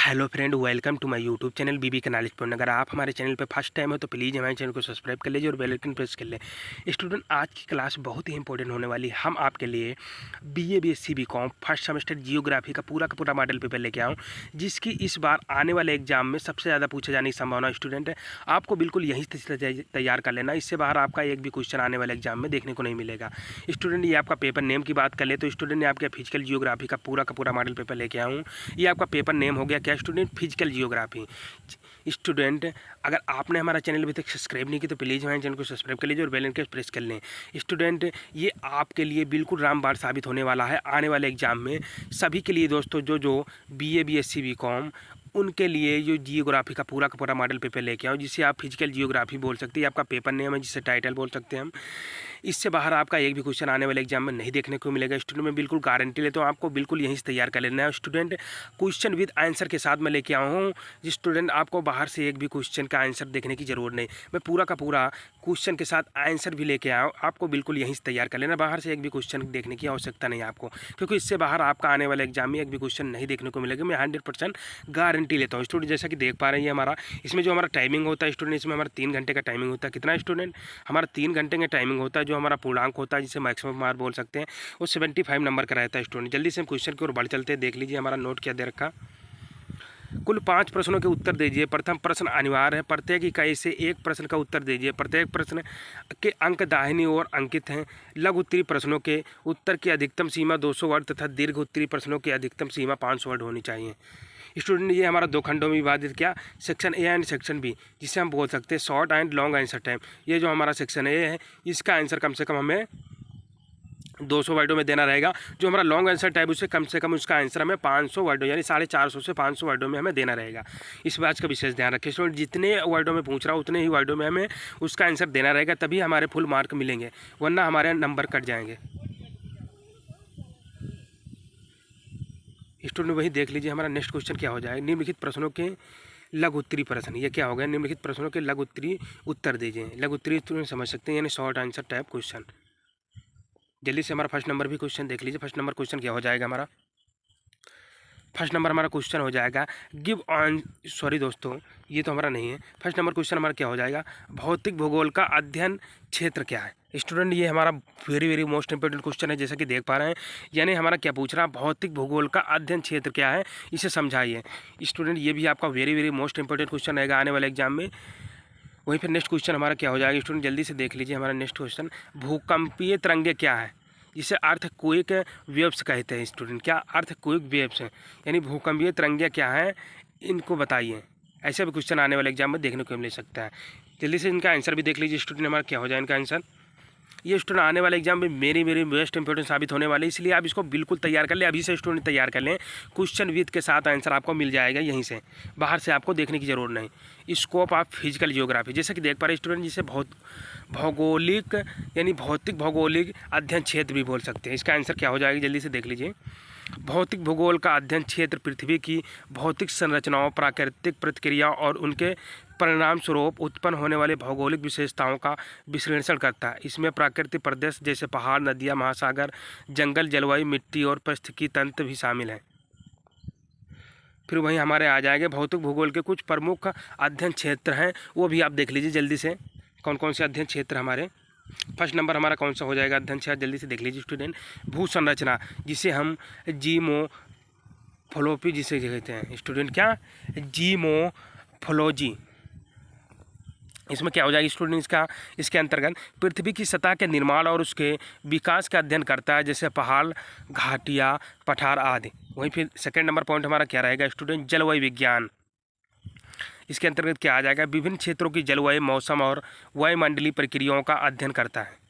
Hello friend, welcome to my YouTube channel BB का knowledge point. अगर आप हमारे चैनल पे फर्स्ट टाइम हो तो प्लीज़ हमारे चैनल को सब्सक्राइब कर लीजिए और बेल आइकन प्रेस कर लें। स्टूडेंट, आज की क्लास बहुत ही इंपॉर्टेंट होने वाली है। हम आपके लिए BA BSc BCom first semester geography का पूरा मॉडल पेपर लेके आऊँ, जिसकी इस बार आने वाले एग्जाम में सबसे ज़्यादा पूछे जाने की संभावना स्टूडेंट है। आपको बिल्कुल यहीं से तैयार कर लेना, इससे बाहर आपका एक भी क्वेश्चन आने वाले एग्जाम में देखने को नहीं मिलेगा। स्टूडेंट, ये आपका पेपर नेम की बात कर ले तो स्टूडेंट ने आपके फिजिकल जियोग्राफी का पूरा मॉडल पेपर लेके आऊँ। ये आपका पेपर नेम हो गया क्या स्टूडेंट? Physical geography. स्टूडेंट, अगर आपने हमारा चैनल अभी तक सब्सक्राइब नहीं किया तो प्लीज़ हमारे चैनल को सब्सक्राइब कर लीजिए और बेल आइकन प्रेस कर लें। स्टूडेंट, ये आपके लिए बिल्कुल रामबाण साबित होने वाला है आने वाले एग्जाम में सभी के लिए दोस्तों। जो बीए बीएससी बीकॉम उनके लिए जो जियोग्राफी का पूरा मॉडल पेपर लेके आओ, जिसे आप फिजिकल जियोग्राफी बोल सकते हैं। आपका पेपर नेम है, जिसे टाइटल बोल सकते हैं हम। इससे बाहर आपका एक भी क्वेश्चन आने वाले एग्जाम में नहीं देखने को मिलेगा। स्टूडेंट, मैं बिल्कुल गारंटी लेता हूँ, आपको बिल्कुल यहीं से तैयार कर लेना है। स्टूडेंट, क्वेश्चन विद आंसर के साथ मैं लेके आया हूँ। जिस स्टूडेंट आपको बाहर से एक भी क्वेश्चन का आंसर देखने की ज़रूरत नहीं, मैं पूरा क्वेश्चन के साथ आंसर भी लेके आया हूँ। आपको बिल्कुल यहीं से तैयार कर लेना, बाहर से एक भी क्वेश्चन देखने की आवश्यकता नहीं है आपको, क्योंकि इससे बाहर आपका आने वाले एग्जाम में एक भी क्वेश्चन नहीं देखने को मिलेगा। मैं 100% गारंटी लेता हूँ। स्टूडेंट, जैसा कि देख पा रहे हैं हमारा इसमें जो हमारा टाइमिंग होता है स्टूडेंट, इसमें हमारा 3 घंटे का टाइमिंग होता है। कितना स्टूडेंट? हमारा 3 घंटे का टाइमिंग होता है। जो हमारा पूर्णांक होता है, जिसे मैक्सिमम मार्क बोल सकते हैं, वो 75 नंबर का रहता है। स्टूडेंट, जल्दी से हम क्वेश्चन की ओर बढ़ चलते हैं। देख लीजिए हमारा नोट क्या दे रखा। कुल 5 प्रश्नों के उत्तर दीजिए। प्रथम प्रश्न अनिवार्य है। प्रत्येक इकाई से एक प्रश्न का उत्तर दीजिए। प्रत्येक प्रश्न के अंक दाहिनी ओर अंकित हैं। लघु उत्तरीय प्रश्नों के उत्तर की अधिकतम सीमा 200 वर्ड तथा दीर्घ उत्तरीय प्रश्नों की अधिकतम सीमा 500 वर्ड होनी चाहिए। स्टूडेंट, ये हमारा 2 खंडों में विभाजित क्या? Section A and section B, जिसे हम बोल सकते हैं short and long answer time. ये जो हमारा सेक्शन ए है, इसका आंसर कम से कम हमें 200 वर्डों में देना रहेगा। जो हमारा लॉन्ग आंसर टाइप उसे कम से कम उसका आंसर हमें 500 वर्डों यानी 450 से 500 वर्डों में हमें देना रहेगा। इस बात का विशेष ध्यान रखें स्टूडेंट, जितने वर्डों में पूछ रहा हूँ उतने ही वर्डों में हमें उसका आंसर देना रहेगा, तभी हमारे फुल मार्क मिलेंगे, वरना हमारे नंबर कट जाएंगे। स्टूडेंट, वही देख लीजिए हमारा नेक्स्ट क्वेश्चन क्या हो जाएगा। निम्नलिखित प्रश्नों के लघु उत्तरीय प्रश्न, ये क्या हो गया? निम्नलिखित प्रश्नों के लघु उत्तरीय उत्तर दीजिए। लघु उत्तरीय स्टूडेंट समझ सकते हैं, यानी शॉर्ट आंसर टाइप क्वेश्चन। जल्दी से हमारा फर्स्ट नंबर भी क्वेश्चन देख लीजिए। फर्स्ट नंबर क्वेश्चन क्या हो जाएगा हमारा? फर्स्ट नंबर हमारा क्वेश्चन हो जाएगा गिव ऑन, सॉरी दोस्तों, ये तो हमारा नहीं है। फर्स्ट नंबर क्वेश्चन हमारा क्या हो जाएगा? भौतिक भूगोल का अध्ययन क्षेत्र क्या है? स्टूडेंट, ये हमारा वेरी मोस्ट इंपॉर्टेंट क्वेश्चन है, जैसा कि देख पा रहे हैं। यानी हमारा क्या पूछ रहा है? भौतिक भूगोल का अध्ययन क्षेत्र क्या है, इसे समझाइए। स्टूडेंट, ये भी आपका वेरी मोस्ट इंपॉर्टेंट क्वेश्चन रहेगा आने वाले एग्जाम में। वहीं फिर नेक्स्ट क्वेश्चन हमारा क्या हो जाएगा? स्टूडेंट, जल्दी से देख लीजिए हमारा नेक्स्ट क्वेश्चन। भूकंपीय तरंगे क्या है, जिसे अर्थक्वेक वेव्स कहते हैं। स्टूडेंट, क्या अर्थक्वेक वेव्स हैं, यानी भूकंपीय तरंगे क्या हैं, इनको बताइए। ऐसा भी क्वेश्चन आने वाले एग्जाम में देखने को मिल सकता है। जल्दी से इनका आंसर भी देख लीजिए स्टूडेंट, हमारा क्या हो जाए इनका आंसर। ये स्टूडेंट आने वाले एग्जाम में मेरी बेस्ट इंपॉर्टेंट साबित होने वाले, इसलिए आप इसको बिल्कुल तैयार कर लें। अभी से स्टूडेंट तैयार कर लें, क्वेश्चन विद के साथ आंसर आपको मिल जाएगा यहीं से, बाहर से आपको देखने की ज़रूरत नहीं। स्कोप ऑफ फिजिकल जियोग्राफी, जैसे कि देख पा रहे स्टूडेंट, जिसे भौगोलिक यानी भौतिक भौगोलिक अध्ययन क्षेत्र भी बोल सकते हैं। इसका आंसर क्या हो जाएगा? जल्दी से देख लीजिए। भौतिक भूगोल का अध्ययन क्षेत्र पृथ्वी की भौतिक संरचनाओं, प्राकृतिक प्रतिक्रिया और उनके परिणाम स्वरूप उत्पन्न होने वाले भौगोलिक विशेषताओं का विश्लेषण करता है। इसमें प्राकृतिक प्रदेश जैसे पहाड़, नदियाँ, महासागर, जंगल, जलवायु, मिट्टी और पारिस्थितिकी तंत्र भी शामिल हैं। फिर वहीं हमारे आ जाएंगे भौतिक भूगोल के कुछ प्रमुख अध्ययन क्षेत्र हैं, वो भी आप देख लीजिए जल्दी से, कौन कौन से अध्ययन क्षेत्र हमारे। फर्स्ट नंबर हमारा कौन सा हो जाएगा अध्ययन क्षेत्र? जल्दी से देख लीजिए स्टूडेंट। भू संरचना, जिसे हम जीमोफोलोपी जिसे कहते हैं। स्टूडेंट, क्या? जीमोफोलॉजी। इसमें क्या हो जाएगी स्टूडेंट? इसके अंतर्गत पृथ्वी की सतह के निर्माण और उसके विकास का अध्ययन करता है, जैसे पहाड़, घाटियाँ, पठार आदि। वहीं फिर सेकंड नंबर पॉइंट हमारा क्या रहेगा स्टूडेंट? जलवायु विज्ञान। इसके अंतर्गत क्या आ जाएगा? विभिन्न क्षेत्रों की जलवायु, मौसम और वायुमंडलीय प्रक्रियाओं का अध्ययन करता है।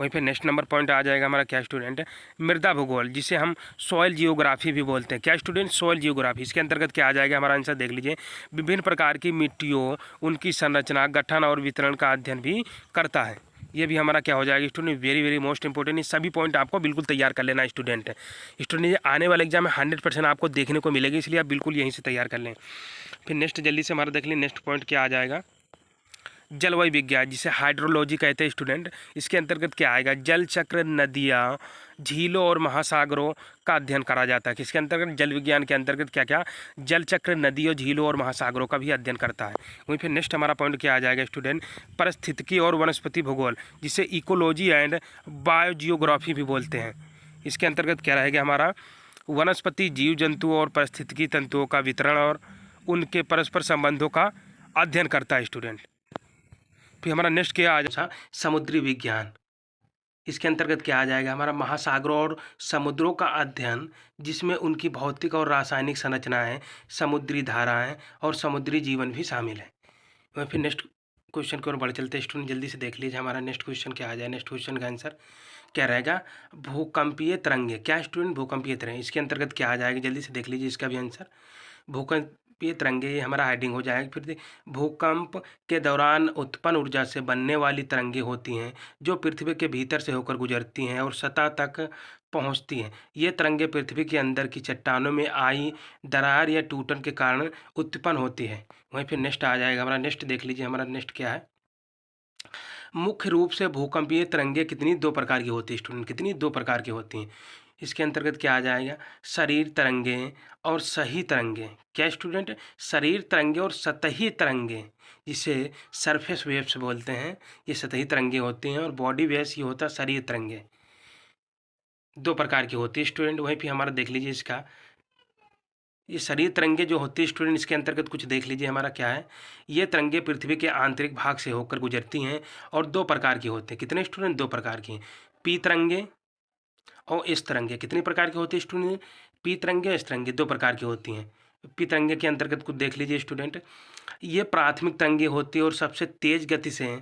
वहीं फिर नेक्स्ट नंबर पॉइंट आ जाएगा हमारा क्या स्टूडेंट? मृदा भूगोल, जिसे हम सॉइल जियोग्राफी भी बोलते हैं। क्या स्टूडेंट? Soil geography. इसके अंतर्गत क्या आ जाएगा हमारा आंसर? देख लीजिए। विभिन्न प्रकार की मिट्टियों, उनकी संरचना, गठन और वितरण का अध्ययन भी करता है। ये भी हमारा क्या हो जाएगा स्टूडेंट? Very most important. ये सभी पॉइंट आपको बिल्कुल तैयार कर लेना स्टूडेंट। ये आने वाले एग्जाम में 100% आपको देखने को मिलेगी, इसलिए आप बिल्कुल यहीं से तैयार कर लें। फिर नेक्स्ट जल्दी से हमारा देख लें नेक्स्ट पॉइंट क्या आ जाएगा। जलवायु विज्ञान जिसे हाइड्रोलॉजी कहते हैं स्टूडेंट, इसके अंतर्गत क्या आएगा? जल चक्र, नदियाँ, झीलों और महासागरों का अध्ययन करा जाता है। किसके अंतर्गत? जल विज्ञान के अंतर्गत क्या क्या? जल चक्र, नदियों, झीलों और महासागरों का भी अध्ययन करता है। वहीं फिर नेक्स्ट हमारा पॉइंट क्या आ जाएगा स्टूडेंट? पारिस्थितिकी और वनस्पति भूगोल जिसे इकोलॉजी एंड बायोजियोग्राफी भी बोलते हैं। इसके अंतर्गत क्या रहेगा हमारा? वनस्पति, जीव जंतुओं और पारिस्थितिकी तंतुओं का वितरण और उनके परस्पर संबंधों का अध्ययन करता है स्टूडेंट। फिर हमारा नेक्स्ट क्या आ जाएगा? समुद्री विज्ञान। इसके अंतर्गत क्या आ जाएगा हमारा? महासागरों और समुद्रों का अध्ययन, जिसमें उनकी भौतिक और रासायनिक संरचनाएं, समुद्री धाराएं और समुद्री जीवन भी शामिल है। वहीं फिर नेक्स्ट क्वेश्चन की ओर बढ़ चलते हैं स्टूडेंट, जल्दी से देख लीजिए हमारा नेक्स्ट क्वेश्चन क्या आ जाए। नेक्स्ट क्वेश्चन का आंसर क्या रहेगा? भूकंपीय तरंगे। क्या स्टूडेंट? भूकंपीय तरंगे। इसके अंतर्गत क्या आ जाएगा? जल्दी से देख लीजिए इसका भी आंसर। भूकंपीय तरंगे, ये हमारा हेडिंग हो जाएगा। फिर भूकंप के दौरान उत्पन्न ऊर्जा से बनने वाली तरंगे होती हैं जो पृथ्वी के भीतर से होकर गुजरती हैं और सतह तक पहुंचती हैं। ये तरंगे पृथ्वी के अंदर की चट्टानों में आई दरार या टूटन के कारण उत्पन्न होती है। वहीं फिर नेक्स्ट आ जाएगा हमारा। नेक्स्ट देख लीजिए हमारा नेक्स्ट क्या है? मुख्य रूप से भूकंपीय तरंगे कितनी? दो प्रकार की होती है स्टूडेंट। कितनी? दो प्रकार की होती हैं। इसके अंतर्गत क्या आ जाएगा? शरीर तरंगे और सही तरंगे। क्या स्टूडेंट? शरीर तरंगे और सतही तरंगे, जिसे सरफेस वेव्स बोलते हैं, ये सतही तरंगे होती हैं। और बॉडी वेव्स ये होता है शरीर तरंगे। दो प्रकार की होती है स्टूडेंट। वहीं फिर हमारा देख लीजिए इसका, ये शरीर तरंगे जो होती है स्टूडेंट, इसके अंतर्गत कुछ देख लीजिए हमारा क्या है? ये तरंगे पृथ्वी के आंतरिक भाग से होकर गुजरती हैं और दो प्रकार की होती हैं। कितने स्टूडेंट? दो प्रकार की। पी तरंगे और एस तरंगे। कितनी प्रकार की होती है स्टूडेंट? पी तरंगे और एस तरंगे, दो प्रकार की होती हैं। पी तरंगे के अंतर्गत कुछ देख लीजिए स्टूडेंट, ये प्राथमिक तरंगे होती है और सबसे तेज गति से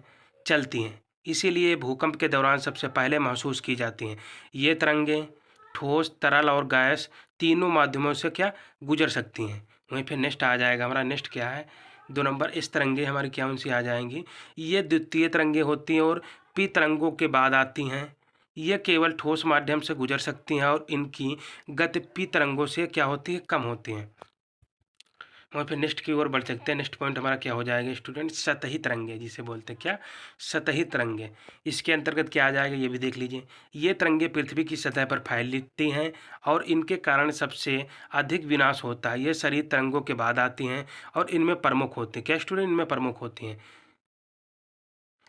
चलती हैं, इसीलिए भूकंप के दौरान सबसे पहले महसूस की जाती हैं। ये तरंगे ठोस, तरल और गैस तीनों माध्यमों से क्या गुजर सकती हैं। वहीं फिर नेक्स्ट आ जाएगा हमारा। नेक्स्ट क्या है? 2 नंबर, इस तरंगे हमारी क्या उनसे आ जाएंगी? ये द्वितीय तरंगे होती हैं और पी तरंगों के बाद आती हैं। ये केवल ठोस माध्यम से गुजर सकती हैं और इनकी गति पी तरंगों से क्या होती है? कम होती है। और फिर नेक्स्ट की ओर बढ़ सकते हैं। नेक्स्ट पॉइंट हमारा क्या हो जाएगा स्टूडेंट? सतही तरंगे, जिसे बोलते हैं क्या? सतही तरंगे। इसके अंतर्गत क्या आ जाएगा? ये भी देख लीजिए। ये तरंगे पृथ्वी की सतह पर फैलती हैं और इनके कारण सबसे अधिक विनाश होता है। ये शरीर तरंगों के बाद आती हैं और इनमें प्रमुख होती हैं। क्या स्टूडेंट? इनमें प्रमुख होती हैं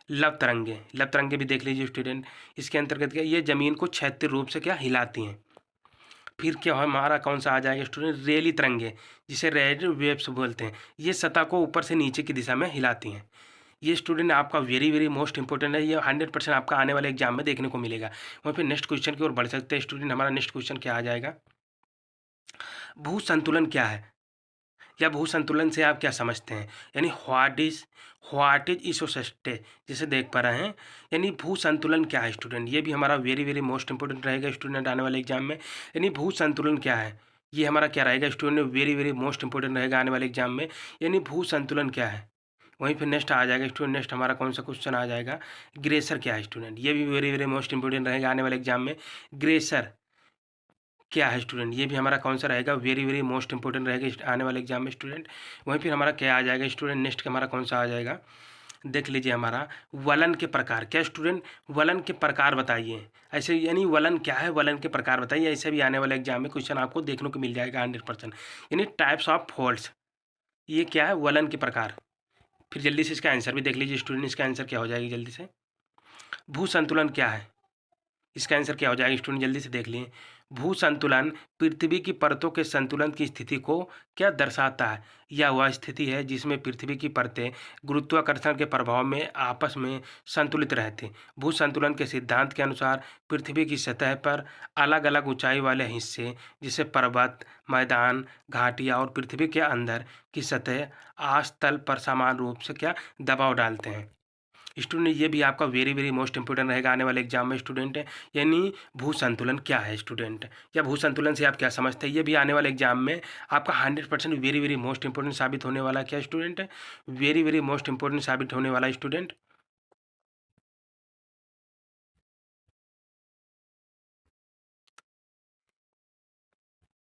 लव तरंगे। लव तरंगे भी देख लीजिए स्टूडेंट। इसके अंतर्गत क्या? ये जमीन को क्षैतिज रूप से क्या हिलाती हैं। फिर क्या हमारा कौन सा आ जाएगा स्टूडेंट? रेली तरंगे, जिसे रेड वेव्स बोलते हैं। ये सतह को ऊपर से नीचे की दिशा में हिलाती हैं। ये स्टूडेंट आपका वेरी वेरी मोस्ट इंपॉर्टेंट है। ये 100% आपका आने वाले एग्जाम में देखने को मिलेगा। वहीं फिर नेक्स्ट क्वेश्चन की ओर बढ़ सकते हैं स्टूडेंट। हमारा नेक्स्ट क्वेश्चन क्या आ जाएगा? भू संतुलन क्या है, या भू संतुलन से आप क्या समझते हैं? यानी व्हाट इज इकोसिस्टम, जिसे देख पा रहे हैं। यानी भू संतुलन क्या है स्टूडेंट? ये भी हमारा वेरी वेरी मोस्ट इंपॉर्टेंट रहेगा स्टूडेंट आने वाले एग्जाम में। यानी भू संतुलन क्या है, ये हमारा क्या रहेगा student? Very very most important रहेगा आने वाले एग्जाम में। यानी भू संतुलन क्या है। वहीं फिर नेक्स्ट आ जाएगा स्टूडेंट। नेक्स्ट हमारा कौन सा क्वेश्चन आ जाएगा? ग्रेसर क्या है स्टूडेंट? ये भी वेरी वेरी मोस्ट इंपॉर्टेंट रहेगा आने वाले एग्जाम में। ग्रेसर क्या है स्टूडेंट? ये भी हमारा कौन सा रहेगा? वेरी वेरी मोस्ट इंपॉर्टेंट रहेगा आने वाले एग्जाम में स्टूडेंट। वहीं फिर हमारा क्या आ जाएगा स्टूडेंट? नेक्स्ट हमारा कौन सा आ जाएगा? देख लीजिए हमारा वलन के प्रकार। क्या स्टूडेंट? वलन के प्रकार बताइए। ऐसे यानी वलन क्या है, वलन के प्रकार बताइए। ऐसे भी आने वाले एग्जाम में क्वेश्चन आपको देखने को मिल जाएगा 100%। यानी टाइप्स ऑफ फॉल्ट्स, ये क्या है? वलन के प्रकार। फिर जल्दी से इसका आंसर भी देख लीजिए स्टूडेंट। इसका आंसर क्या हो जाएगी जल्दी से? भू संतुलन क्या है, इसका आंसर क्या हो जाएगा स्टूडेंट? जल्दी से देख लिए। भू संतुलन पृथ्वी की परतों के संतुलन की स्थिति को क्या दर्शाता है? यह वह स्थिति है जिसमें पृथ्वी की परतें गुरुत्वाकर्षण के प्रभाव में आपस में संतुलित रहती हैं। भू संतुलन के सिद्धांत के अनुसार पृथ्वी की सतह पर अलग अलग ऊंचाई वाले हिस्से, जैसे पर्वत, मैदान, घाटियाँ और पृथ्वी के अंदर की सतह आस्तल पर समान रूप से क्या दबाव डालते हैं। स्टूडेंट ये भी आपका वेरी वेरी मोस्ट इंपोर्टेंट रहेगा आने वाले एग्जाम में स्टूडेंट। यानी भू संतुलन क्या है स्टूडेंट, या भू संतुलन से आप क्या समझते हैं? ये भी आने वाले एग्जाम में आपका 100% वेरी वेरी मोस्ट इंपोर्टेंट साबित होने वाला क्या student? Very very most important साबित होने वाला स्टूडेंट।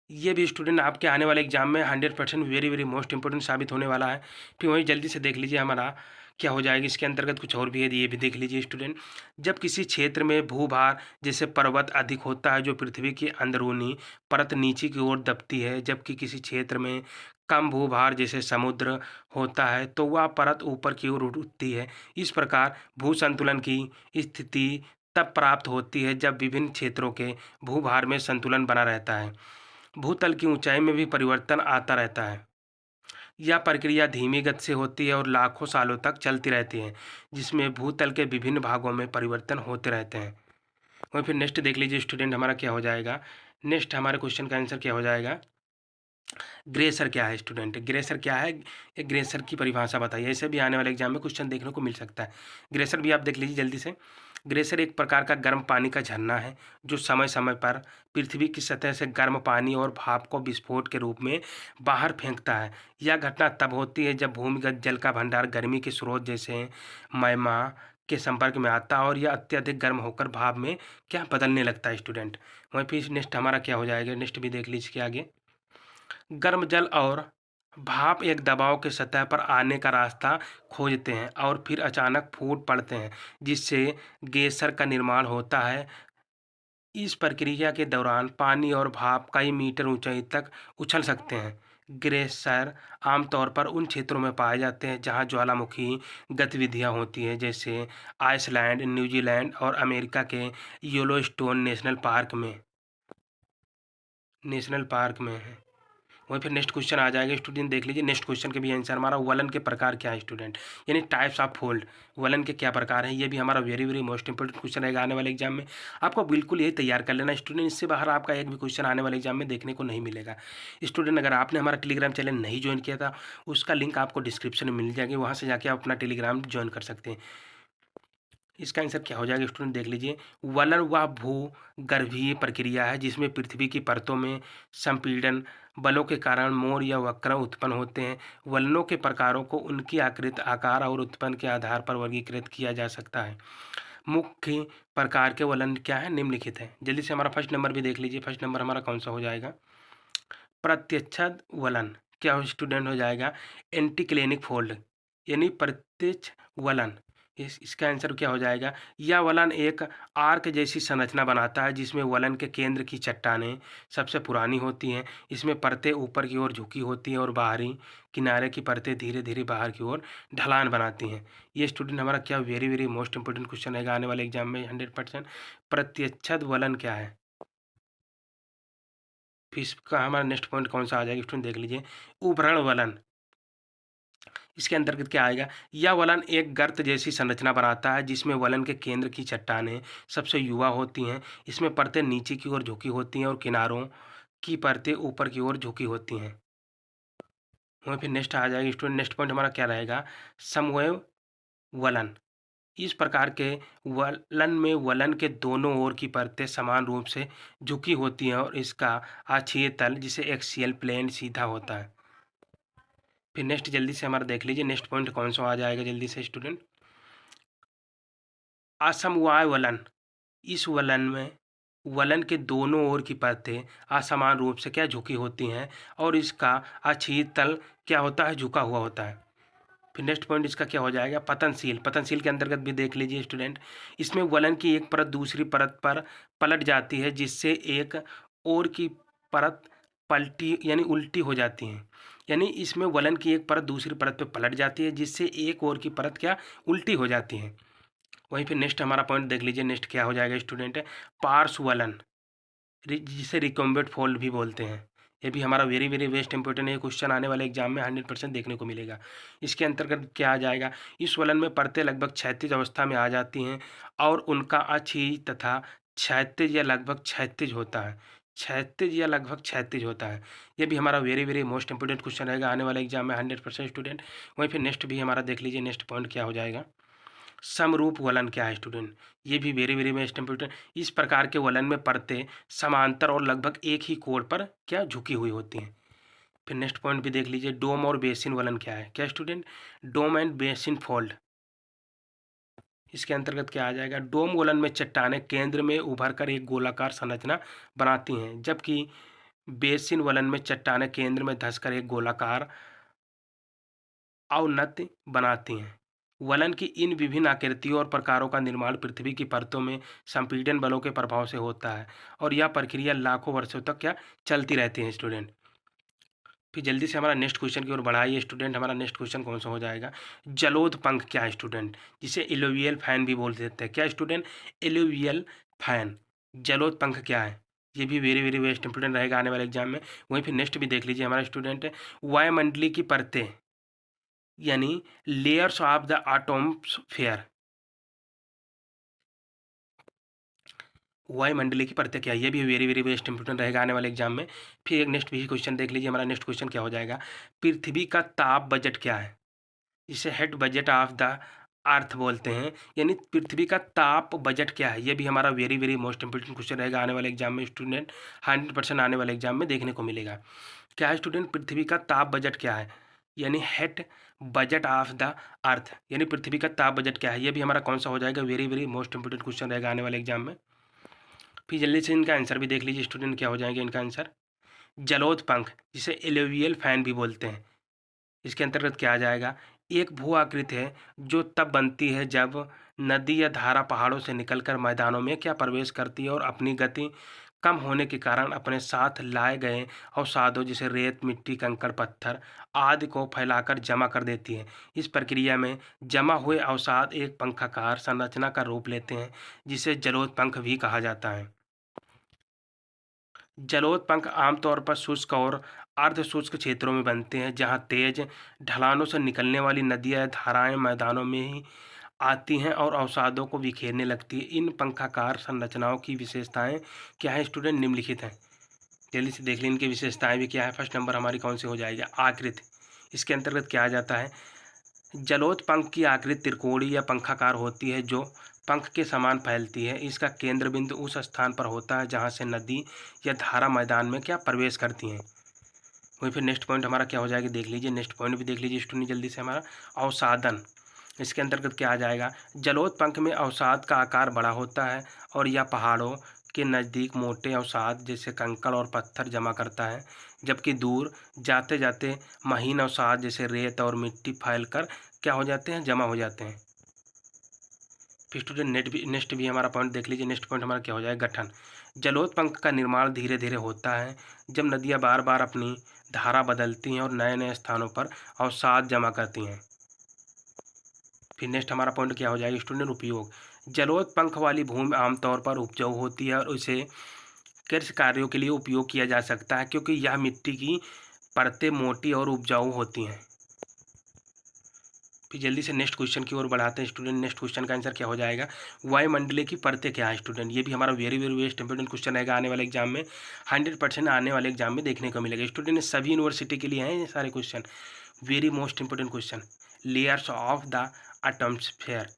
ये भी स्टूडेंट आपके आने वाले एग्जाम में 100% वेरी वेरी मोस्ट इंपोर्टेंट साबित होने वाला है। फिर वहीं जल्दी से देख लीजिए हमारा क्या हो जाएगा, इसके अंतर्गत कुछ और भी है, ये भी देख लीजिए स्टूडेंट। जब किसी क्षेत्र में भूभार जैसे पर्वत अधिक होता है जो पृथ्वी की अंदरूनी परत नीचे की ओर दबती है, जबकि किसी क्षेत्र में कम भूभार जैसे समुद्र होता है तो वह परत ऊपर की ओर उठती है। इस प्रकार भू संतुलन की स्थिति तब प्राप्त होती है जब विभिन्न क्षेत्रों के भूभार में संतुलन बना रहता है। भूतल की ऊंचाई में भी परिवर्तन आता रहता है। यह प्रक्रिया धीमी गति से होती है और लाखों सालों तक चलती रहती है, जिसमें भूतल के विभिन्न भागों में परिवर्तन होते रहते हैं। और फिर नेक्स्ट देख लीजिए स्टूडेंट, हमारा क्या हो जाएगा, नेक्स्ट हमारे क्वेश्चन का आंसर क्या हो जाएगा। ग्रेसर क्या है स्टूडेंट, ग्रेसर क्या है, एक ग्रेसर की परिभाषा बताइए। ऐसे भी आने वाले एग्जाम में क्वेश्चन देखने को मिल सकता है। ग्रेसर भी आप देख लीजिए जल्दी से। ग्लेशियर एक प्रकार का गर्म पानी का झरना है जो समय समय पर पृथ्वी की सतह से गर्म पानी और भाप को विस्फोट के रूप में बाहर फेंकता है। यह घटना तब होती है जब भूमिगत जल का भंडार गर्मी के स्रोत जैसे मैग्मा के संपर्क में आता है और यह अत्यधिक गर्म होकर भाप में क्या बदलने लगता है स्टूडेंट। वहीं फिर नेक्स्ट हमारा क्या हो जाएगा, नेक्स्ट भी देख लीजिए आगे। गर्म जल और भाप एक दबाव के सतह पर आने का रास्ता खोजते हैं और फिर अचानक फूट पड़ते हैं, जिससे गेसर का निर्माण होता है। इस प्रक्रिया के दौरान पानी और भाप कई मीटर ऊंचाई तक उछल सकते हैं। ग्लेशियर आमतौर पर उन क्षेत्रों में पाए जाते हैं जहां ज्वालामुखी गतिविधियां होती हैं, जैसे आइसलैंड, न्यूजीलैंड और अमेरिका के येलोस्टोन नेशनल पार्क में है। वहीं फिर नेक्स्ट क्वेश्चन आ जाएगा स्टूडेंट, देख लीजिए नेक्स्ट क्वेश्चन के भी आंसर हमारा वलन के प्रकार क्या है स्टूडेंट, यानी टाइप्स ऑफ फोल्ड, वलन के क्या प्रकार हैं। ये भी हमारा very very most important question रहेगा आने वाले एग्जाम में। आपको बिल्कुल यही तैयार कर लेना स्टूडेंट, इससे बाहर आपका एक भी क्वेश्चन आने वाले एग्जाम में देखने को नहीं मिलेगा। स्टूडेंट अगर आपने हमारा टेलीग्राम चैनल नहीं ज्वाइन किया था, उसका लिंक आपको डिस्क्रिप्शन में मिल जाएगी, वहाँ से जाके आप अपना टेलीग्राम ज्वाइन कर सकते हैं। इसका आंसर क्या हो जाएगा स्टूडेंट, देख लीजिए। वलन वह भूगर्भीय प्रक्रिया है जिसमें पृथ्वी की परतों में संपीड़न बलों के कारण मोड़ या वक्र उत्पन्न होते हैं। वलनों के प्रकारों को उनकी आकृति, आकार और उत्पन्न के आधार पर वर्गीकृत किया जा सकता है। मुख्य प्रकार के वलन क्या है, निम्नलिखित है। जल्दी से हमारा फर्स्ट नंबर भी देख लीजिए। फर्स्ट नंबर हमारा कौन सा हो जाएगा, प्रत्यक्षद वलन। क्या हो स्टूडेंट, हो जाएगा एंटीक्लेनिक फोल्ड, यानी प्रत्यक्ष वलन। इसका आंसर क्या हो जाएगा, यह वलन एक आर्क जैसी संरचना बनाता है जिसमें वलन के केंद्र की चट्टानें सबसे पुरानी होती हैं। इसमें परतें ऊपर की ओर झुकी होती हैं और बाहरी किनारे की परतें धीरे धीरे बाहर की ओर ढलान बनाती हैं। ये स्टूडेंट हमारा क्या very very most important question रहेगा आने वाले एग्जाम में 100%। प्रत्यक्षद वलन क्या है। फिर इसका हमारा नेक्स्ट पॉइंट कौन सा आ जाएगा स्टूडेंट, देख लीजिए। उभरण वलन, इसके अंतर्गत क्या आएगा, यह वलन एक गर्त जैसी संरचना बनाता है जिसमें वलन के केंद्र की चट्टानें सबसे युवा होती हैं। इसमें परतें नीचे की ओर झुकी होती हैं और किनारों की परतें ऊपर की ओर झुकी होती हैं। वहीं फिर नेक्स्ट आ जाएगा स्टूडेंट, नेक्स्ट पॉइंट हमारा क्या रहेगा, समवेव वलन। इस प्रकार के वलन में वलन के दोनों ओर की परतें समान रूप से झुकी होती हैं और इसका अक्षीय तल जिसे एक्सियल प्लेन सीधा होता है। फिर नेक्स्ट जल्दी से हमारा देख लीजिए नेक्स्ट पॉइंट कौन सा आ जाएगा जल्दी से स्टूडेंट, असमवाय वलन। इस वलन में वलन के दोनों ओर की परतें असमान रूप से क्या झुकी होती हैं और इसका अक्षीय तल क्या होता है, झुका हुआ होता है। फिर नेक्स्ट पॉइंट इसका क्या हो जाएगा, पतनशील। पतनशील के अंतर्गत भी देख लीजिए स्टूडेंट, इसमें वलन की एक परत दूसरी परत पर पलट जाती है जिससे एक और की परत पलटी यानी उल्टी हो जाती है। यानी इसमें वलन की एक परत दूसरी परत पर पलट जाती है जिससे एक और की परत क्या उल्टी हो जाती है। वहीं फिर नेक्स्ट हमारा पॉइंट देख लीजिए, नेक्स्ट क्या हो जाएगा स्टूडेंट, पार्श्व वलन, जिसे रिकम्बेंट फोल्ड भी बोलते हैं। ये भी हमारा वेरी वेरी वेस्ट इंपॉर्टेंट है, क्वेश्चन आने वाले एग्जाम में 100% देखने को मिलेगा। इसके अंतर्गत क्या आ जाएगा, इस वलन में परतें लगभग क्षैतिज अवस्था में आ जाती हैं और उनका अक्षीय तथा क्षैतिज या लगभग क्षैतिज होता है। क्षैतिज या लगभग क्षैतिज होता है। ये भी हमारा very very most important question रहेगा आने वाले एग्जाम में 100% स्टूडेंट। वहीं फिर नेक्स्ट भी हमारा देख लीजिए, नेक्स्ट पॉइंट क्या हो जाएगा, समरूप वलन क्या है स्टूडेंट। ये भी वेरी वेरी बेस्ट इंपॉर्टेंट। इस प्रकार के वलन में परतें समांतर और लगभग एक ही कोण पर क्या झुकी हुई होती हैं। फिर नेक्स्ट पॉइंट भी देख लीजिए, डोम और बेसिन वलन क्या है, क्या student, dome and basin fold. इसके अंतर्गत क्या आ जाएगा, डोम वलन में चट्टानें केंद्र में उभर कर एक गोलाकार संरचना बनाती हैं, जबकि बेसिन वलन में चट्टानें केंद्र में धंसकर एक गोलाकार अवनति बनाती हैं। वलन की इन विभिन्न आकृतियों और प्रकारों का निर्माण पृथ्वी की परतों में संपीड़न बलों के प्रभाव से होता है और यह प्रक्रिया लाखों वर्षों तक क्या चलती रहती है स्टूडेंट। फिर जल्दी से हमारा नेक्स्ट क्वेश्चन की ओर बढ़ाइए स्टूडेंट। हमारा नेक्स्ट क्वेश्चन कौन सा हो जाएगा? जलोद पंख क्या है स्टूडेंट? जिसे एलोवियल फैन भी बोल देते हैं। क्या स्टूडेंट? Alluvial fan. जलोद पंख क्या है? ये भी वेरी वेरी वेस्ट इंपॉर्टेंट रहेगा आने वाले एग्जाम में। वहीं फिर नेक्स्ट भी देख लीजिए हमारा स्टूडेंट, वायुमंडलीय की परतें यानी लेयर्स ऑफ द एटमॉस्फेयर। वायुमंडलीय की परतें क्या है? ये भी वेरी वेरी वेस्ट इंपॉर्टेंट रहेगा आने वाले एग्जाम में। फिर एक नेक्स्ट भी क्वेश्चन देख लीजिए। हमारा नेक्स्ट क्वेश्चन क्या हो जाएगा? पृथ्वी का ताप बजट क्या है? इसे head budget of the earth बोलते हैं। यानी पृथ्वी का ताप बजट क्या है? ये भी हमारा very very most important question रहेगा आने वाले एग्जाम में स्टूडेंट। 100% आने वाले एग्जाम में देखने को मिलेगा। क्या है स्टूडेंट? पृथ्वी का ताप बजट क्या है? यानी head budget of the earth, यानी पृथ्वी का ताप बजट क्या है? ये भी हमारा कौन सा हो जाएगा? Very very most important question रहेगा आने वाले एग्जाम में। फिर जल्दी से इनका आंसर भी देख लीजिए स्टूडेंट, क्या हो जाएगा इनका आंसर? जलोद पंख, जिसे एलोवियल फैन भी बोलते हैं। इसके अंतर्गत क्या आ जाएगा? एक भू आकृति है जो तब बनती है जब नदी या धारा पहाड़ों से निकलकर मैदानों में क्या प्रवेश करती है और अपनी गति कम होने के कारण अपने साथ लाए गए अवसादों जैसे रेत, मिट्टी, कंकड़, पत्थर आदि को फैलाकर जमा कर देती है। इस प्रक्रिया में जमा हुए अवसाद एक पंखाकार संरचना का रूप लेते हैं, जिसे जलोद पंख भी कहा जाता है। जलोद पंख आमतौर पर शुष्क और अर्ध शुष्क क्षेत्रों में बनते हैं, जहां तेज ढलानों से निकलने वाली नदियां या धाराएं मैदानों में ही आती हैं और अवसादों को बिखेरने लगती है। इन पंखाकार संरचनाओं की विशेषताएं क्या है स्टूडेंट? निम्नलिखित हैं। जल्दी से देख लें इनकी विशेषताएं भी क्या है। फर्स्ट नंबर हमारी कौन सी हो जाएगी? आकृति। इसके अंतर्गत क्या आ जाता है? जलोद पंख की आकृति त्रिकोणीय या पंखाकार होती है, जो पंख के समान फैलती है। इसका केंद्र बिंदु उस स्थान पर होता है जहां से नदी या धारा मैदान में क्या प्रवेश करती हैं। वहीं फिर नेक्स्ट पॉइंट हमारा क्या हो जाएगा? देख लीजिए, नेक्स्ट पॉइंट भी देख लीजिए स्टूडेंट जल्दी से। हमारा अवसादन, इसके अंतर्गत क्या आ जाएगा? जलोद पंख में अवसाद का आकार बड़ा होता है और यह पहाड़ों के नज़दीक मोटे अवसाद जैसे कंकड़ और पत्थर जमा करता है, जबकि दूर जाते जाते महीन अवसाद जैसे रेत और मिट्टी फैलकर क्या हो जाते हैं? जमा हो जाते हैं। फिर स्टूडेंट नेक्स्ट भी हमारा पॉइंट देख लीजिए। नेक्स्ट पॉइंट हमारा क्या हो जाएगा? गठन। जलोद पंख का निर्माण धीरे धीरे होता है जब नदियाँ बार बार अपनी धारा बदलती हैं और नए नए स्थानों पर अवसाद जमा करती हैं। फिर नेक्स्ट हमारा पॉइंट क्या हो जाएगा स्टूडेंट? उपयोग। जलोद पंख वाली भूमि आमतौर पर उपजाऊ होती है और इसे कृषि कार्यों के लिए उपयोग किया जा सकता है, क्योंकि यह मिट्टी की परतें मोटी और उपजाऊ होती हैं। फिर जल्दी से नेक्स्ट क्वेश्चन की ओर बढ़ाते हैं स्टूडेंट। नेक्स्ट क्वेश्चन का आंसर क्या हो जाएगा? वायुमंडलीय की परतें क्या है स्टूडेंट? ये भी हमारा very very best important question रहेगा आने वाले एग्जाम में। 100% आने वाले एग्जाम में देखने को मिलेगा स्टूडेंट। सभी यूनिवर्सिटी के लिए हैं ये सारे question, very most important question. Layers of the atmosphere.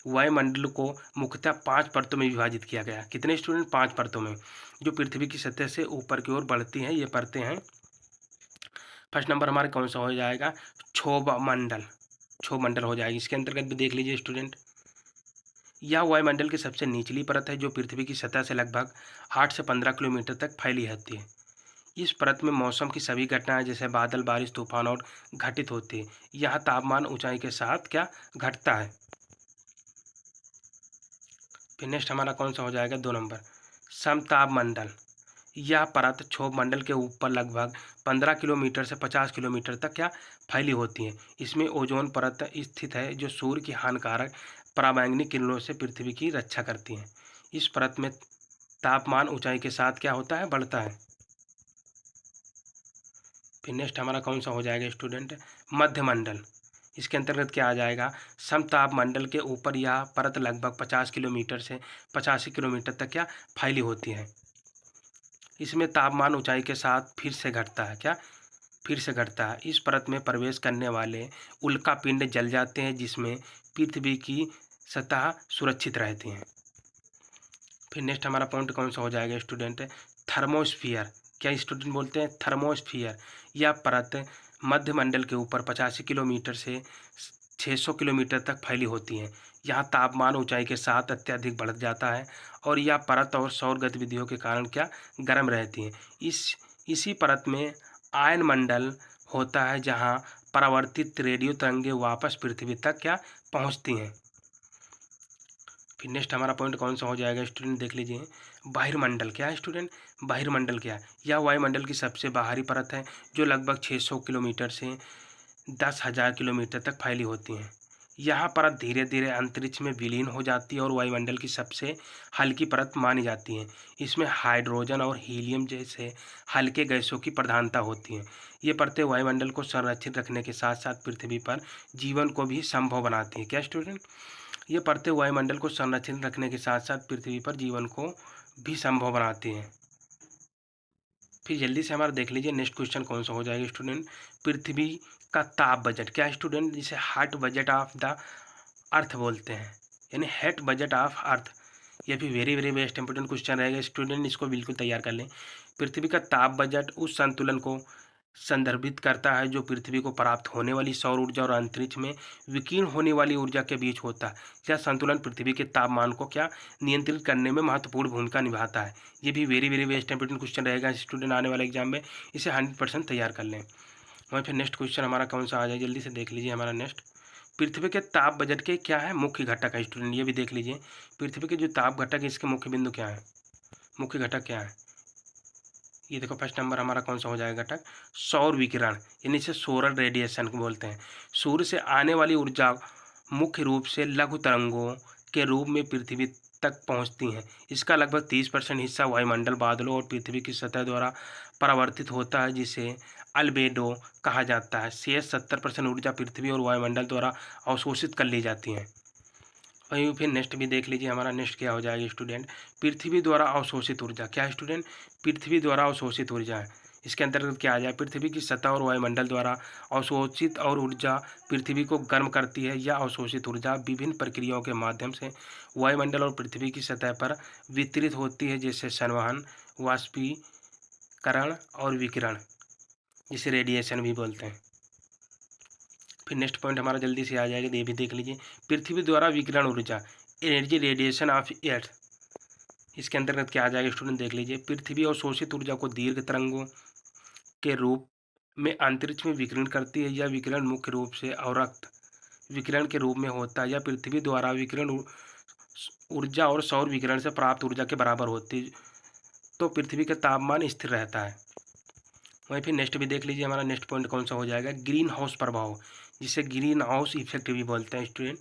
वायुमंडल को मुख्यतः 5 परतों में विभाजित किया गया। कितने स्टूडेंट? 5 परतों में, जो पृथ्वी की सतह से ऊपर की ओर बढ़ती हैं। ये परतें हैं। फर्स्ट नंबर हमारा कौन सा हो जाएगा? क्षोभ मंडल। क्षोभ मंडल हो जाएगी। इसके अंतर्गत भी देख लीजिए स्टूडेंट, यह वायुमंडल की सबसे निचली परत है, जो पृथ्वी की सतह से लगभग 8 से 15 किलोमीटर तक फैली रहती है। इस परत में मौसम की सभी घटनाएं जैसे बादल, बारिश, तूफान और घटित होती है। यहाँ तापमान ऊंचाई के साथ क्या घटता है। फिर नेक्स्ट हमारा कौन सा हो जाएगा? 2 नंबर समताप मंडल। यह परत क्षोभ मंडल के ऊपर लगभग 15 किलोमीटर से 50 किलोमीटर तक क्या फैली होती है। इसमें ओजोन परत स्थित है, जो सूर्य की हानिकारक पराबैंगनी किरणों से पृथ्वी की रक्षा करती है। इस परत में तापमान ऊंचाई के साथ क्या होता है? बढ़ता है। फिर नेक्स्ट हमारा कौन सा हो जाएगा स्टूडेंट? मध्य मंडल। इसके अंतर्गत क्या आ जाएगा? समताप मंडल के ऊपर यह परत लगभग 50 किलोमीटर से 85 किलोमीटर तक क्या फैली होती है। इसमें तापमान ऊंचाई के साथ फिर से घटता है। क्या? फिर से घटता है। इस परत में प्रवेश करने वाले उल्का पिंड जल जाते हैं, जिसमें पृथ्वी की सतह सुरक्षित रहती है। फिर नेक्स्ट हमारा पॉइंट कौन सा हो जाएगा स्टूडेंट? थर्मोस्फियर। क्या स्टूडेंट बोलते हैं? थर्मोस्फियर। यह परत मध्य मंडल के ऊपर 85 किलोमीटर से 600 किलोमीटर तक फैली होती है। यहाँ तापमान ऊंचाई के साथ अत्यधिक बढ़ जाता है और यह परत और सौर गतिविधियों के कारण क्या गर्म रहती है। इसी परत में आयन मंडल होता है, जहाँ परावर्तित रेडियो तरंगे वापस पृथ्वी तक क्या पहुंचती हैं। फिर नेक्स्ट हमारा पॉइंट कौन सा हो जाएगा स्टूडेंट, देख लीजिए। बहिर्मंडल क्या है स्टूडेंट, बहिर्मंडल क्या है? यह वायुमंडल की सबसे बाहरी परत है जो लगभग 600 किलोमीटर से 10,000 किलोमीटर तक फैली होती हैं। यह परत धीरे धीरे अंतरिक्ष में विलीन हो जाती है और वायुमंडल की सबसे हल्की परत मानी जाती है। इसमें हाइड्रोजन और हीलियम जैसे हल्के गैसों की प्रधानता होती है। ये परतें वायुमंडल को संरक्षित रखने के साथ साथ पृथ्वी पर जीवन को भी संभव बनाती हैं। क्या स्टूडेंट, ये परतें वायुमंडल को संरक्षित रखने के साथ साथ पृथ्वी पर जीवन को भी संभव बनाती हैं। फिर जल्दी से हमारा देख लीजिए नेक्स्ट क्वेश्चन कौन सा हो जाएगा स्टूडेंट, पृथ्वी का ताप बजट क्या है स्टूडेंट, जिसे heart budget of the earth बोलते हैं, यानी हेट बजट ऑफ अर्थ। ये भी very very best important question रहेगा स्टूडेंट, इसको बिल्कुल तैयार कर लें। पृथ्वी का ताप बजट उस संतुलन को संदर्भित करता है जो पृथ्वी को प्राप्त होने वाली सौर ऊर्जा और अंतरिक्ष में विकीर्ण होने वाली ऊर्जा के बीच होता है। यह संतुलन पृथ्वी के तापमान को क्या नियंत्रित करने में महत्वपूर्ण भूमिका निभाता है। ये भी very very best important question रहेगा स्टूडेंट, आने वाले एग्जाम में इसे 100% तैयार कर लें। वहीं फिर नेक्स्ट क्वेश्चन हमारा कौन सा आ जाए, जल्दी से देख लीजिए हमारा नेक्स्ट। पृथ्वी के ताप बजट के क्या है मुख्य घटक है स्टूडेंट, ये भी देख लीजिए। पृथ्वी के जो ताप घटक है इसके मुख्य बिंदु क्या है, मुख्य घटक क्या है? ये देखो फर्स्ट नंबर हमारा कौन सा हो जाएगा घटक, सौर विकिरण, यानी इसे सोलर रेडिएशन को बोलते हैं। सूर्य से आने वाली ऊर्जा मुख्य रूप से लघु तरंगों के रूप में पृथ्वी तक पहुंचती हैं। इसका लगभग 30% हिस्सा वायुमंडल, बादलों और पृथ्वी की सतह द्वारा परावर्तित होता है, जिसे अल्बेडो कहा जाता है। शेष 70% ऊर्जा पृथ्वी और वायुमंडल द्वारा अवशोषित कर ली जाती हैं। वहीं फिर नेक्स्ट भी देख लीजिए हमारा नेक्स्ट क्या हो जाएगा स्टूडेंट, पृथ्वी द्वारा अवशोषित ऊर्जा क्या है स्टूडेंट, पृथ्वी द्वारा अवशोषित ऊर्जा है। इसके अंतर्गत क्या आ जाए, पृथ्वी की सतह और वायुमंडल द्वारा अवशोषित और ऊर्जा पृथ्वी को गर्म करती है। यह अवशोषित ऊर्जा विभिन्न प्रक्रियाओं के माध्यम से वायुमंडल और पृथ्वी की सतह पर वितरित होती है, जैसे संवहन, वाष्पीकरण और विकिरण, जिसे रेडिएशन भी बोलते हैं। फिर नेक्स्ट पॉइंट हमारा जल्दी से आ जाएगा, ये भी देख लीजिए। पृथ्वी द्वारा विकिरण ऊर्जा, एनर्जी रेडिएशन ऑफ अर्थ, इसके अंतर्गत क्या आ जाएगा स्टूडेंट, देख लीजिए। पृथ्वी अवशोषित ऊर्जा को दीर्घ तरंगों के रूप में अंतरिक्ष में विकिरण करती है। यह विकिरण मुख्य रूप से अवरक्त विकिरण के रूप में होता है। यह पृथ्वी द्वारा विकिरण ऊर्जा और सौर विकिरण से प्राप्त ऊर्जा के बराबर होती है, तो पृथ्वी का तापमान स्थिर रहता है। वहीं फिर नेक्स्ट भी देख लीजिए हमारा नेक्स्ट पॉइंट कौन सा हो जाएगा, ग्रीन हाउस प्रभाव, जिसे ग्रीन हाउस इफेक्ट भी बोलते हैं स्टूडेंट।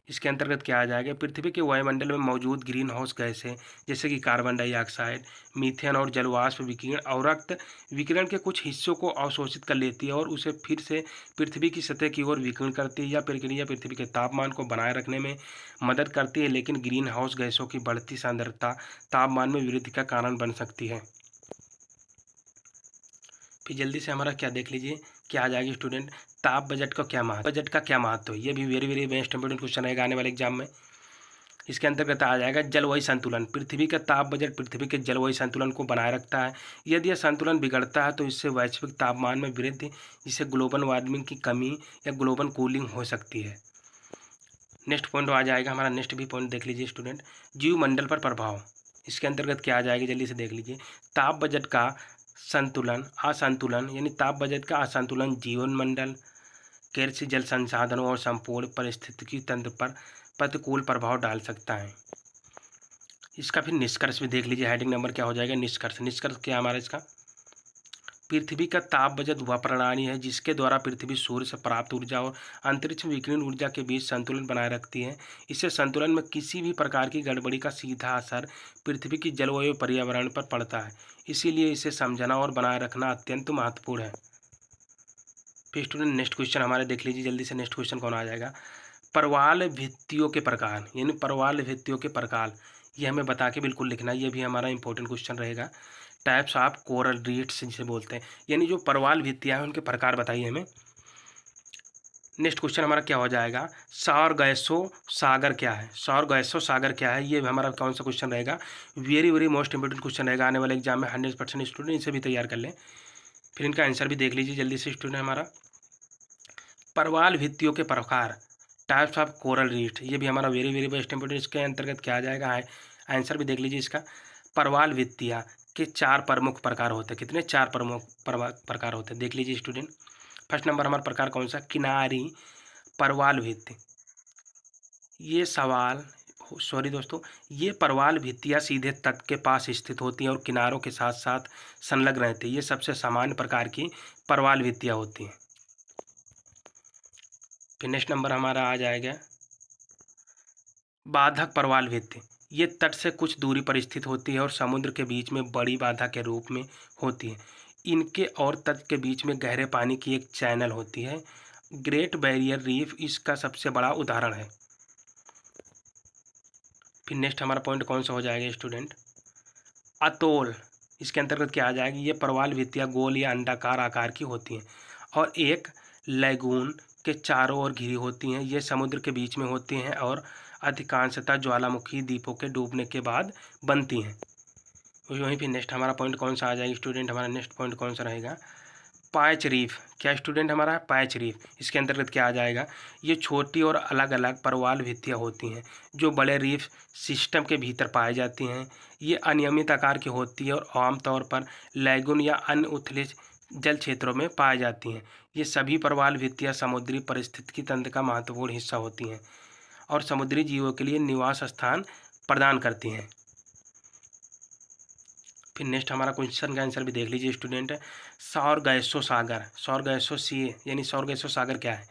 इसके अंतर्गत क्या आ जाएगा, पृथ्वी के वायुमंडल में मौजूद ग्रीन हाउस गैसें जैसे कि कार्बन डाइऑक्साइड, मीथेन और जलवाष्प विकिरण अवरक्त विकिरण के कुछ हिस्सों को अवशोषित कर लेती है और उसे फिर से पृथ्वी की सतह की ओर विकिरण करती है। यह प्रक्रिया पृथ्वी के तापमान को बनाए रखने में मदद करती है, लेकिन ग्रीन हाउस गैसों की बढ़ती सांद्रता तापमान में वृद्धि का कारण बन सकती है। फिर जल्दी से हमारा क्या देख लीजिए क्या आ जाएगी स्टूडेंट, ताप बजट का क्या महत्व, बजट का क्या महत्व है। ये भी very very best important question रहेगा आने वाले एग्जाम में। इसके अंतर्गत आ जाएगा जलवायु संतुलन, पृथ्वी का ताप बजट पृथ्वी के जलवायु संतुलन को बनाए रखता है। यदि यह संतुलन बिगड़ता है तो इससे वैश्विक तापमान में वृद्धि, जिससे ग्लोबल वार्मिंग की कमी या ग्लोबल कूलिंग हो सकती है। नेक्स्ट पॉइंट आ जाएगा हमारा, नेक्स्ट भी पॉइंट देख लीजिए स्टूडेंट, जीवमंडल पर प्रभाव। इसके अंतर्गत क्या आ जाएगा जल्दी से देख लीजिए, ताप बजट का संतुलन असंतुलन, यानी ताप बजट का असंतुलन जीवन मंडल, कृषि, जल संसाधनों और संपूर्ण पारिस्थितिकी तंत्र पर प्रतिकूल प्रभाव डाल सकता है। इसका फिर निष्कर्ष भी देख लीजिए, हेडिंग नंबर क्या हो जाएगा, निष्कर्ष। निष्कर्ष क्या हमारा इसका, पृथ्वी का ताप बजट वह प्रणाली है जिसके द्वारा पृथ्वी सूर्य से प्राप्त ऊर्जा और अंतरिक्ष में विकिरण ऊर्जा के बीच संतुलन बनाए रखती है। इससे संतुलन में किसी भी प्रकार की गड़बड़ी का सीधा असर पृथ्वी की जलवायु पर्यावरण पर पड़ता है। इसीलिए इसे समझना और बनाए रखना अत्यंत महत्वपूर्ण है। फिर स्टूडेंट नेक्स्ट क्वेश्चन हमारे देख लीजिए जल्दी से, नेक्स्ट क्वेश्चन कौन आ जाएगा, परवाल भित्तियों के प्रकार, यानी परवाल भित्तियों के प्रकार, ये हमें बता के बिल्कुल लिखना, ये भी हमारा इंपॉर्टेंट क्वेश्चन रहेगा। टाइप्स ऑफ कोरल रीफ्स जिसे बोलते हैं, यानी जो परवाल भित्तियाँ हैं उनके प्रकार बताइए हमें। नेक्स्ट क्वेश्चन हमारा क्या हो जाएगा, सौर गैसों सागर क्या है, सौर गैसों सागर क्या है, ये हमारा कौन सा क्वेश्चन रहेगा, very very most important question रहेगा आने वाले एग्जाम में। 100% स्टूडेंट इसे भी तैयार कर लें। फिर इनका आंसर भी देख लीजिए जल्दी से स्टूडेंट हमारा, परवाल भित्तियों के प्रकार, टाइप्स ऑफ कोरल रीफ्स, ये भी हमारा वेरी वेरी बेस्ट इंपॉर्टेंट। इसके अंतर्गत क्या आ जाएगा, आंसर भी देख लीजिए इसका, परवाल भित्तियाँ के 4 प्रमुख प्रकार होते हैं। कितने, 4 प्रमुख प्रकार होते हैं, देख लीजिए स्टूडेंट। फर्स्ट नंबर हमारा प्रकार कौन सा, किनारी परवाल भित्ति। ये सवाल सॉरी दोस्तों, ये परवाल भित्तियाँ सीधे तट के पास स्थित होती हैं और किनारों के साथ साथ संलग्न रहती हैं। ये सबसे सामान्य प्रकार की परवाल भित्तियाँ होती हैं। फिर नेक्स्ट नंबर हमारा आ जाएगा बाधक परवाल भित्ति। ये तट से कुछ दूरी पर स्थित होती है और समुद्र के बीच में बड़ी बाधा के रूप में होती है। इनके और तट के बीच में गहरे पानी की एक चैनल होती है। ग्रेट बैरियर रीफ इसका सबसे बड़ा उदाहरण है। फिर नेक्स्ट हमारा पॉइंट कौन सा हो जाएगा स्टूडेंट, अतोल। इसके अंतर्गत क्या आ जाएगी, ये परवाल भित्तियाँ गोल या अंडाकार आकार की होती हैं और एक लैगून के चारों ओर घिरी होती हैं। ये समुद्र के बीच में होती हैं और अधिकांशतः ज्वालामुखी द्वीपों के डूबने के बाद बनती हैं। वहीं फिर नेक्स्ट हमारा पॉइंट कौन सा आ जाएगा स्टूडेंट, हमारा नेक्स्ट पॉइंट कौन सा रहेगा, पैच रीफ। क्या स्टूडेंट हमारा है, पैच रीफ। इसके अंतर्गत क्या आ जाएगा, ये छोटी और अलग अलग परवाल भित्तियाँ होती हैं जो बड़े रीफ सिस्टम के भीतर पाई जाती हैं। ये अनियमित आकार की होती है और आमतौर पर लैगून या अन्य उथले जल क्षेत्रों में पाई जाती हैं। ये सभी परवाल भित्तियाँ समुद्री पारिस्थितिकी तंत्र का महत्वपूर्ण हिस्सा होती हैं और समुद्री जीवों के लिए निवास स्थान प्रदान करती हैं। फिर नेक्स्ट हमारा क्वेश्चन का आंसर भी देख लीजिए स्टूडेंट, सौर गैसों सागर। सौर गैसों सी यानी सौर गैसों सागर क्या है,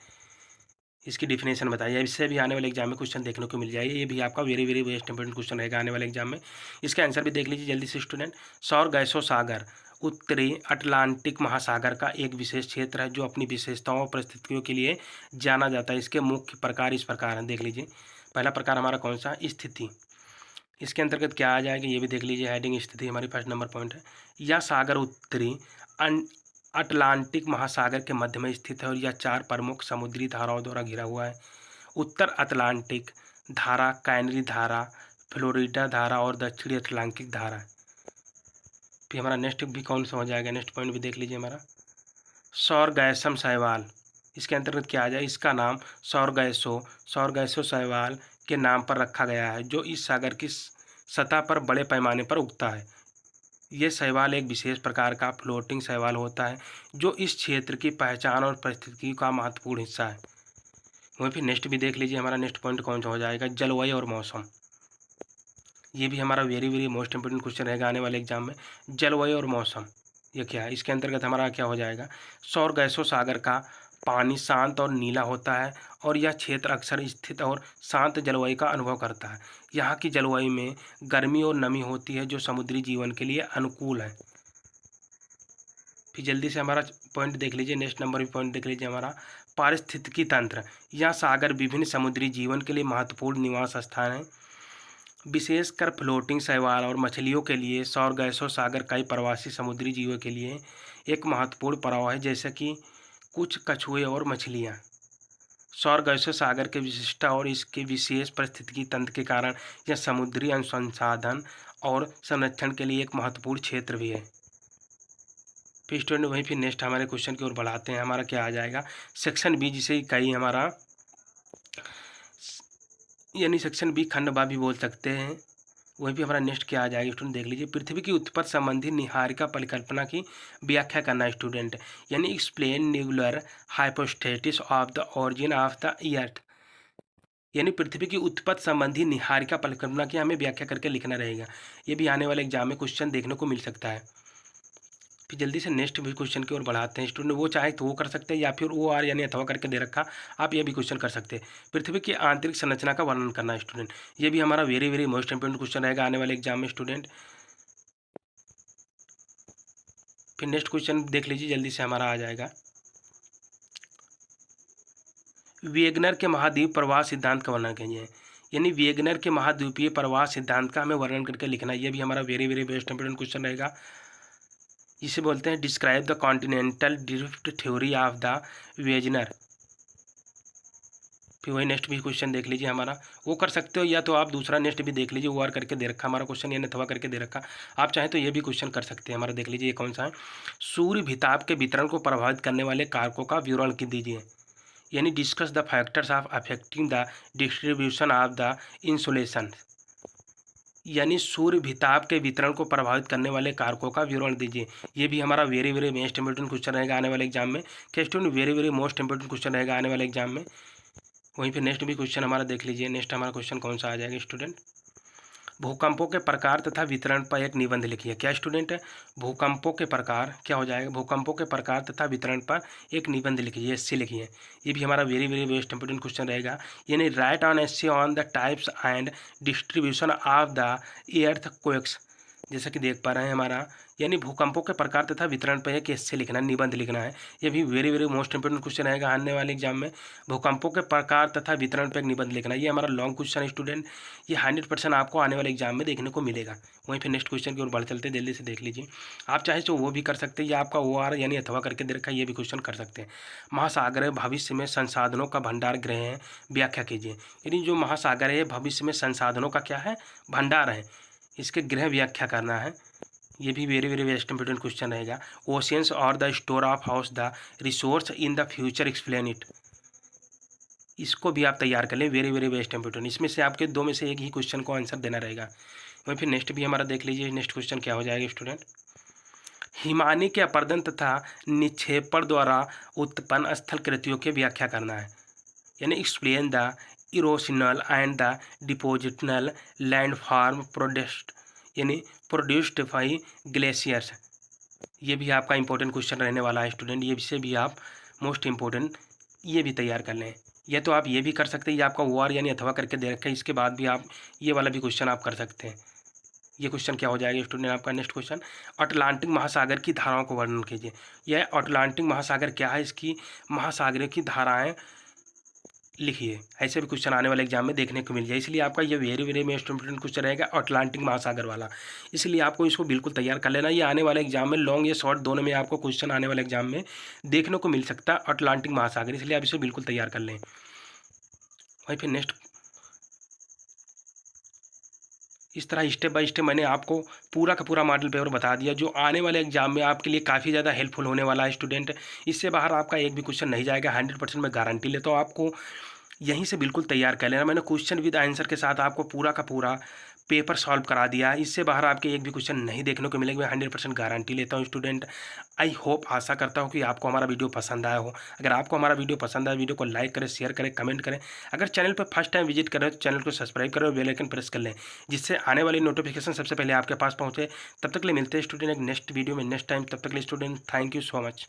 इसकी डिफिनेशन बताइए। इससे भी आने वाले एग्जाम में क्वेश्चन देखने को मिल जाएगा। ये भी आपका very very best important question रहेगा आने वाले एग्जाम में। इसका आंसर भी देख लीजिए जल्दी से स्टूडेंट। सौर गैसों सागर उत्तरी अटलांटिक महासागर का एक विशेष क्षेत्र है जो अपनी विशेषताओं और परिस्थितियों के लिए जाना जाता है। इसके मुख्य प्रकार इस प्रकार हैं, देख लीजिए। पहला प्रकार हमारा कौन सा, स्थिति। इसके अंतर्गत क्या आ जाएगा ये भी देख लीजिए, हेडिंग स्थिति हमारी फर्स्ट नंबर पॉइंट है। यह सागर उत्तरी अटलांटिक महासागर के मध्य में स्थित है और यह 4 प्रमुख समुद्री धाराओं द्वारा घिरा हुआ है। उत्तर अटलांटिक धारा, कैनरी धारा, फ्लोरिडा धारा और दक्षिणी अटलांटिक धारा। फिर हमारा नेक्स्ट भी कौन सा हो जाएगा, नेक्स्ट पॉइंट भी देख लीजिए हमारा, सौर गैसम शैवाल। इसके अंतर्गत क्या आ जाए, इसका नाम सौर गैसों शैवाल के नाम पर रखा गया है जो इस सागर की सतह पर बड़े पैमाने पर उगता है। यह शैवाल एक विशेष प्रकार का फ्लोटिंग शैवाल होता है जो इस क्षेत्र की पहचान और पारिस्थितिकी का महत्वपूर्ण हिस्सा है। वहीं फिर नेक्स्ट भी देख लीजिए, हमारा नेक्स्ट पॉइंट कौन सा हो जाएगा, जलवायु और मौसम। ये भी हमारा very very most important question रहेगा आने वाले एग्जाम में। जलवायु और मौसम ये क्या है, इसके अंतर्गत हमारा क्या हो जाएगा, सौर गैसों सागर का पानी शांत और नीला होता है और यह क्षेत्र अक्सर स्थित और शांत जलवायु का अनुभव करता है। यहाँ की जलवायु में गर्मी और नमी होती है जो समुद्री जीवन के लिए अनुकूल है। फिर जल्दी से हमारा पॉइंट देख लीजिए, नेक्स्ट नंबर भी पॉइंट देख लीजिए हमारा, पारिस्थितिकी तंत्र। यह सागर विभिन्न समुद्री जीवन के लिए महत्वपूर्ण निवास स्थान है, विशेषकर फ्लोटिंग शैवाल और मछलियों के लिए। सौर गैसों सागर कई प्रवासी समुद्री जीवों के लिए एक महत्वपूर्ण प्रवाह है, जैसे कि कुछ कछुए और मछलियाँ। सौर गैसों सागर के विशिष्टता और इसके विशेष पारिस्थितिकी तंत्र के कारण यह समुद्री अनुसंधान और संरक्षण के लिए एक महत्वपूर्ण क्षेत्र भी है। फिर स्टूडेंट वहीं फिर नेक्स्ट हमारे क्वेश्चन की ओर बढ़ाते हैं। हमारा क्या आ जाएगा, सेक्शन बी, जिसे कई हमारा यानी सेक्शन बी खंड बा भी बोल सकते हैं। वहीं भी हमारा नेक्स्ट क्या आ जाएगा स्टूडेंट, देख लीजिए। पृथ्वी की उत्पत्ति संबंधी निहारिका परिकल्पना की व्याख्या करना स्टूडेंट, यानी explain nebular hypostasis of the origin of the earth. यानी पृथ्वी की उत्पत्ति संबंधी निहारिका परिकल्पना की हमें व्याख्या करके लिखना रहेगा। ये भी आने वाले एग्जाम में क्वेश्चन देखने को मिल सकता है। फिर जल्दी से नेक्स्ट भी क्वेश्चन की ओर बढ़ाते हैं स्टूडेंट। वो चाहे तो वो कर सकते हैं या फिर वो आर यानी अथवा करके दे रखा, आप ये भी क्वेश्चन कर सकते हैं। पृथ्वी की आंतरिक संरचना का वर्णन करना है स्टूडेंट। ये भी हमारा very very most important question रहेगा आने वाले एग्जाम में स्टूडेंट। फिर नेक्स्ट क्वेश्चन देख लीजिए जल्दी से, हमारा आ जाएगा, वेगनर के महाद्वीप प्रवाह सिद्धांत का वर्णन कीजिए। यानी वेगनर के महाद्वीपीय प्रवाह सिद्धांत का हमें वर्णन करके लिखना है। ये भी हमारा very very best important question रहेगा। इसे बोलते हैं describe the continental drift theory of the Wegener. फिर वही नेक्स्ट भी क्वेश्चन देख लीजिए हमारा, वो कर सकते हो या तो आप दूसरा नेक्स्ट भी देख लीजिए, वो आर करके दे रखा हमारा क्वेश्चन, यानी अथवा करके दे रखा। आप चाहें तो ये भी क्वेश्चन कर सकते हैं। हमारा देख लीजिए ये कौन सा है, सूर्य भिताप के वितरण को प्रभावित करने वाले कारकों का विवरण दीजिए। यानी discuss the factors of affecting the distribution of the insolation. यानी सूर्य भिताप के वितरण को प्रभावित करने वाले कारकों का विवरण दीजिए। ये भी हमारा very very most important question रहेगा आने वाले एग्जाम में। क्या student, very very most important question रहेगा आने वाले एग्जाम में। वहीं पे नेक्स्ट भी क्वेश्चन हमारा देख लीजिए। नेक्स्ट हमारा क्वेश्चन कौन सा आ जाएगा स्टूडेंट, भूकंपों के प्रकार तथा वितरण पर एक निबंध लिखिए। क्या स्टूडेंट है, भूकंपों के प्रकार क्या हो जाएगा, भूकंपों के प्रकार तथा वितरण पर एक निबंध लिखिए, एससी लिखिए। ये भी हमारा very very best important question रहेगा। यानी right on SC on the types and distribution of the earthquakes। जैसा कि देख पा रहे हैं हमारा, यानी भूकंपों के प्रकार तथा वितरण पर एक एससे लिखना है, निबंध लिखना है। ये भी very very most important question रहेगा आने वाले एग्जाम में। भूकंपों के प्रकार तथा वितरण पर एक निबंध लिखना है। ये हमारा लॉन्ग क्वेश्चन है स्टूडेंट, ये 100% आपको आने वाले एग्जाम में देखने को मिलेगा। वहीं फिर नेक्स्ट क्वेश्चन की ओर बढ़ चलते, जल्दी से देख लीजिए। आप चाहे तो वो भी कर सकते हैं, या आपका OR यानी अथवा करके दे रखा है, ये भी क्वेश्चन कर सकते हैं। महासागर भविष्य में संसाधनों का भंडार गृह है, व्याख्या कीजिए। यानी जो महासागर है भविष्य में संसाधनों का क्या है, भंडार है, इसके गृह व्याख्या करना है। ये भी very very best important question रहेगा। ओशियंस और the store of house the resource in the future explain it. इसको भी आप तैयार कर लें, वेरी वेरी बेस्ट इंपॉर्टेंट। इसमें से आपके दो में से एक ही क्वेश्चन को आंसर देना रहेगा। वहीं फिर नेक्स्ट भी हमारा देख लीजिए। नेक्स्ट क्वेश्चन क्या हो जाएगा स्टूडेंट, हिमानी के अपर्दन तथा निक्षेपण द्वारा उत्पन्न स्थल कृतियों की व्याख्या करना है। यानी explain the erosional and the depositional landform product, यानी प्रोड्यूस्ड बाई ग्लेशियर्स। ये भी आपका इंपॉर्टेंट क्वेश्चन रहने वाला है स्टूडेंट, ये से भी आप मोस्ट इंपॉर्टेंट ये भी तैयार कर लें। या तो आप ये भी कर सकते हैं, ये आपका OR यानी अथवा करके दे रखा है, इसके बाद भी आप ये वाला भी क्वेश्चन आप कर सकते हैं। ये क्वेश्चन क्या हो जाएगा स्टूडेंट आपका, नेक्स्ट क्वेश्चन, अटलांटिक महासागर की धाराओं को वर्णन कीजिए। यह अटलांटिक महासागर क्या है, इसकी महासागरों की धाराएं लिखिए। ऐसे भी क्वेश्चन आने वाले एग्जाम में देखने को मिल जाए, इसलिए आपका ये very very most important question रहेगा अटलांटिक महासागर वाला। इसलिए आपको इसको बिल्कुल तैयार कर लेना। ये आने वाले एग्जाम में लॉन्ग या शॉर्ट दोनों में आपको क्वेश्चन आने वाले एग्जाम में देखने को मिल सकता है अटलांटिक महासागर, इसलिए आप इसे बिल्कुल तैयार कर लें। वहीं फिर नेक्स्ट इस तरह स्टेप बाय स्टेप मैंने आपको पूरा का पूरा मॉडल पेपर बता दिया, जो आने वाले एग्जाम में आपके लिए काफ़ी ज़्यादा हेल्पफुल होने वाला है स्टूडेंट। इससे बाहर आपका एक भी क्वेश्चन नहीं जाएगा, 100% मैं गारंटी लेता हूँ। आपको यहीं से बिल्कुल तैयार कर लेना। मैंने क्वेश्चन विद आंसर के साथ आपको पूरा का पूरा पेपर सॉल्व करा दिया। इससे बाहर आपके एक भी क्वेश्चन नहीं देखने को मिलेगा, मैं 100% गारंटी लेता हूँ स्टूडेंट। आई होप, आशा करता हूँ कि आपको हमारा वीडियो पसंद आया हो। अगर आपको हमारा वीडियो पसंद आया, वीडियो को लाइक करें, शेयर करें, कमेंट करें। अगर चैनल पर फर्स्ट टाइम विजिट करें तो चैनल को सब्सक्राइब करें और बेल आइकन प्रेस कर लें, जिससे आने वाली नोटिफिकेशन सबसे पहले आपके पास पहुँचे। तब तक के लिए मिलते हैं स्टूडेंट एक नेक्स्ट वीडियो में नेक्स्ट टाइम। तब तक के लिए student thank you so much.